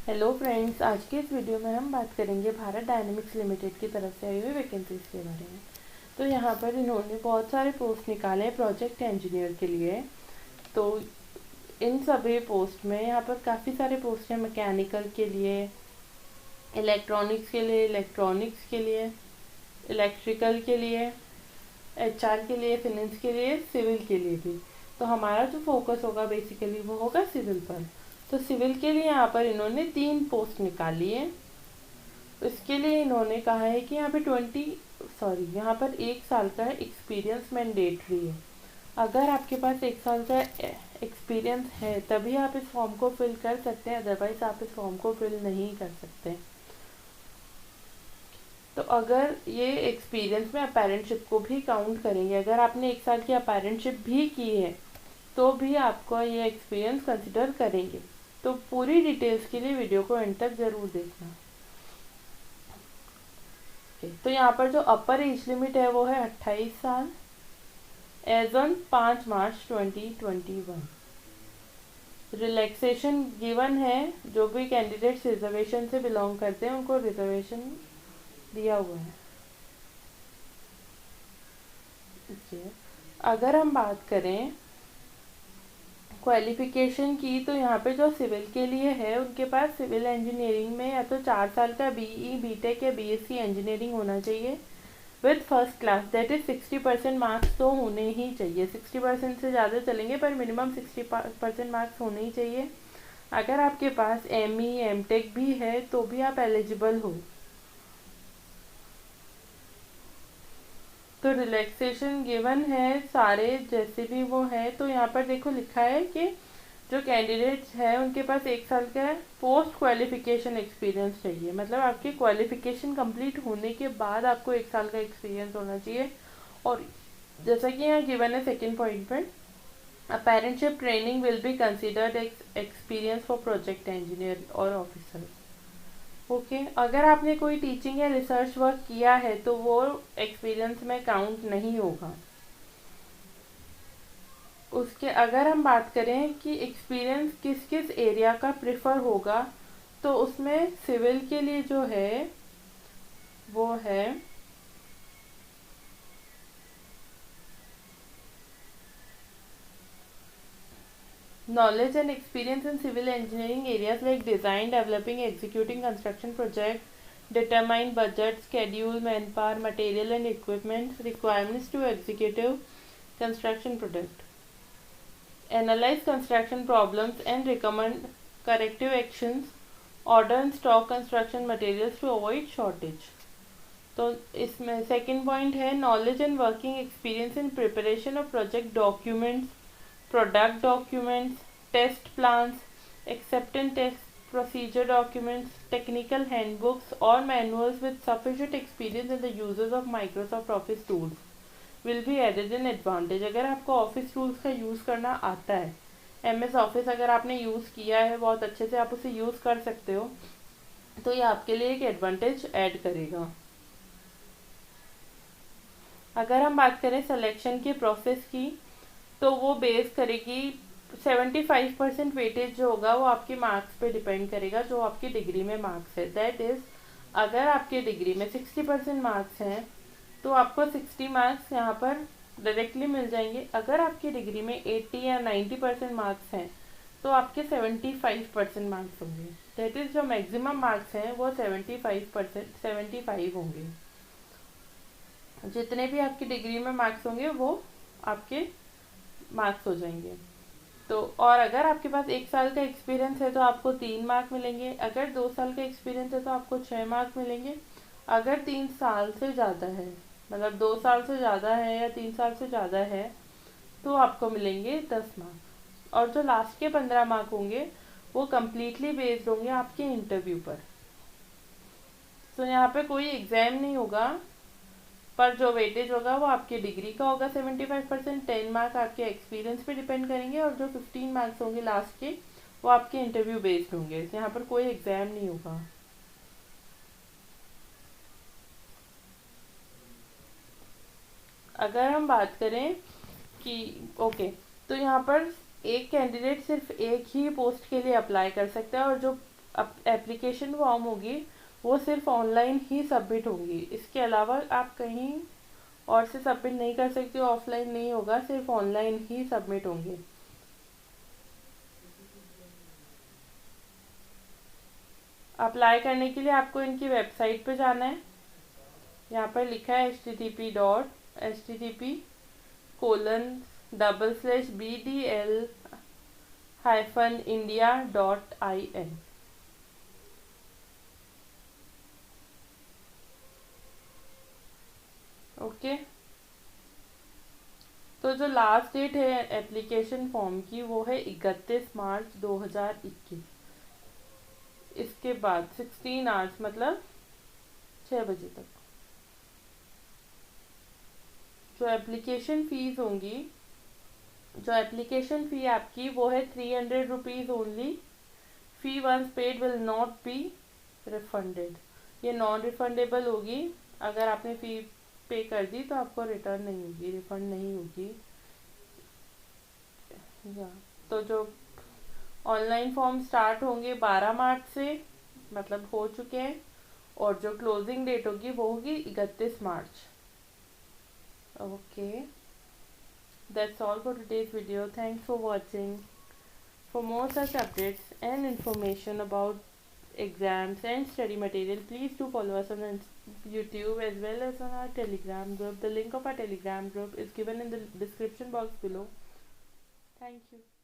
Hello friends, आज के इस वीडियो में हम बात करेंगे भारत डायनेमिक्स लिमिटेड की तरफ से आई हुई वैकेंसीज के बारे में। तो यहाँ पर इन्होंने बहुत सारे पोस्ट निकाले हैं प्रोजेक्ट इंजीनियर के लिए। तो इन सभी पोस्ट में यहाँ पर काफ़ी सारे पोस्ट हैं मैकेनिकल के लिए, इलेक्ट्रॉनिक्स के लिए, इलेक्ट्रिकल के लिए, एचआर के लिए, फाइनेंस के लिए, सिविल के लिए भी। तो हमारा जो फोकस होगा बेसिकली वो होगा सिविल पर। तो सिविल के लिए यहाँ पर इन्होंने 3 पोस्ट निकाली है। इसके लिए इन्होंने कहा है कि यहाँ पे यहाँ पर 1 साल का एक्सपीरियंस मैंडेटरी है। अगर आपके पास 1 साल का एक्सपीरियंस है तभी आप इस फॉर्म को फिल कर सकते हैं, अदरवाइज आप इस फॉर्म को फिल नहीं कर सकते। तो अगर ये एक्सपीरियंस में अपेरेंटशिप को भी काउंट करेंगे, अगर आपने 1 साल की अपेरेंटशिप भी की है तो भी आपको ये एक्सपीरियंस कंसिडर करेंगे। तो पूरी डिटेल्स के लिए वीडियो को एंड तक जरूर देखना। तो यहाँ पर जो अपर एज लिमिट है वो है 28 साल age on 5 March 2021। Relaxation given है, जो भी कैंडिडेट्स रिजर्वेशन से बिलोंग करते हैं उनको रिजर्वेशन दिया हुआ है। अगर हम बात करें क्वालिफिकेशन की, तो यहाँ पे जो सिविल के लिए है उनके पास सिविल इंजीनियरिंग में या तो 4 साल का बीई, बीटेक या बीएससी इंजीनियरिंग होना चाहिए with first class, that is 60% marks तो होने ही चाहिए। 60% से ज़्यादा चलेंगे पर मिनिमम 60% मार्क्स होने ही चाहिए। अगर आपके पास एमई, एमटेक भी है तो भी आप एलिजिबल हो। तो रिलैक्सेशन गिवन है सारे जैसे भी वो है। तो यहाँ पर देखो लिखा है कि जो कैंडिडेट्स है उनके पास 1 साल का पोस्ट क्वालिफिकेशन एक्सपीरियंस चाहिए, मतलब आपकी क्वालिफिकेशन कंप्लीट होने के बाद आपको 1 साल का एक्सपीरियंस होना चाहिए। और जैसा कि यहाँ गिवन है सेकेंड पॉइंट पर, apprenticeship training will be considered experience for project engineer और ऑफिसर। ओके, अगर आपने कोई टीचिंग या रिसर्च वर्क किया है तो वो एक्सपीरियंस में काउंट नहीं होगा। उसके अगर हम बात करें कि एक्सपीरियंस किस किस एरिया का प्रेफर होगा, तो उसमें सिविल के लिए जो है वो है knowledge and experience in civil engineering areas like design, developing, executing construction project, determine budget, schedule, manpower, material and equipment, requirements to executive construction project, analyze construction problems and recommend corrective actions, order and stock construction materials to avoid shortage. तो इसमें second point है knowledge and working experience in preparation of project documents, product documents, test plans, acceptance test procedure documents, technical handbooks or manuals with sufficient experience in the uses of Microsoft Office tools will be added in advantage। अगर आपको office tools का use करना आता है, MS office अगर आपने use किया है बहुत अच्छे से, आप उसे यूज़ कर सकते हो, तो ये आपके लिए एक एडवांटेज ऐड करेगा। अगर हम बात करें सिलेक्शन के प्रोसेस की, तो वो बेस करेगी 75% वेटेज जो होगा वो आपके मार्क्स पे डिपेंड करेगा, जो आपकी डिग्री में मार्क्स है। दैट इज अगर आपके डिग्री में 60% मार्क्स हैं तो आपको 60 मार्क्स यहाँ पर डायरेक्टली मिल जाएंगे। अगर आपकी डिग्री में 80 या 90% मार्क्स हैं तो आपके 75% मार्क्स होंगे। दैट इज जो मैक्सिमम मार्क्स हैं वो 75 होंगे। जितने भी आपकी डिग्री में मार्क्स होंगे वो आपके मार्क्स हो जाएंगे। तो और अगर आपके पास 1 साल का एक्सपीरियंस है तो आपको 3 मार्क मिलेंगे। अगर 2 साल का एक्सपीरियंस है तो आपको 6 मार्क मिलेंगे। अगर 3 साल से ज़्यादा है, मतलब 2 साल से ज़्यादा है या 3 साल से ज़्यादा है, तो आपको मिलेंगे 10 मार्क। और जो लास्ट के 15 मार्क होंगे वो कम्प्लीटली बेस्ड होंगे आपके इंटरव्यू पर। तो यहाँ पे कोई एग्ज़ाम नहीं होगा, पर जो वेटेज होगा वो आपकी डिग्री का होगा 75%। 10 मार्क आपके एक्सपीरियंस पे डिपेंड करेंगे और जो 15 मार्क्स होंगे लास्ट के वो आपके इंटरव्यू बेस्ड होंगे। यहाँ पर कोई एग्जाम नहीं होगा। अगर हम बात करें कि ओके, तो यहाँ पर एक कैंडिडेट सिर्फ एक ही पोस्ट के लिए अप्लाई कर सकता है, और जो एप्लीकेशन फॉर्म होगी वो सिर्फ ऑनलाइन ही सबमिट होंगी। इसके अलावा आप कहीं और से सबमिट नहीं कर सकते, ऑफलाइन नहीं होगा, सिर्फ ऑनलाइन ही सबमिट होंगे। अप्लाई करने के लिए आपको इनकी वेबसाइट पे जाना है। यहाँ पर लिखा है http://bdl-india.in। ओके, तो जो लास्ट डेट है एप्लीकेशन फॉर्म की वो है 31 मार्च 2021। इसके बाद 16 आवर्स मतलब 6 बजे तक। जो एप्लीकेशन फीस होंगी, जो एप्लीकेशन फ़ी आपकी वो है 300 rupees only. Fee once paid will not be refunded. ये नॉन रिफंडेबल होगी। अगर आपने फ़ी पे कर दी तो आपको रिटर्न नहीं होगी, रिफंड नहीं होगी। या तो जो ऑनलाइन फॉर्म स्टार्ट होंगे 12 मार्च से, मतलब हो चुके हैं, और जो क्लोजिंग डेट होगी वो होगी 31 March. Okay, that's all for today's video. Thanks for watching. For more such updates and information about exams and study material, please do follow us on YouTube as well as on our Telegram group. The link of our Telegram group is given in the description box below. Thank you.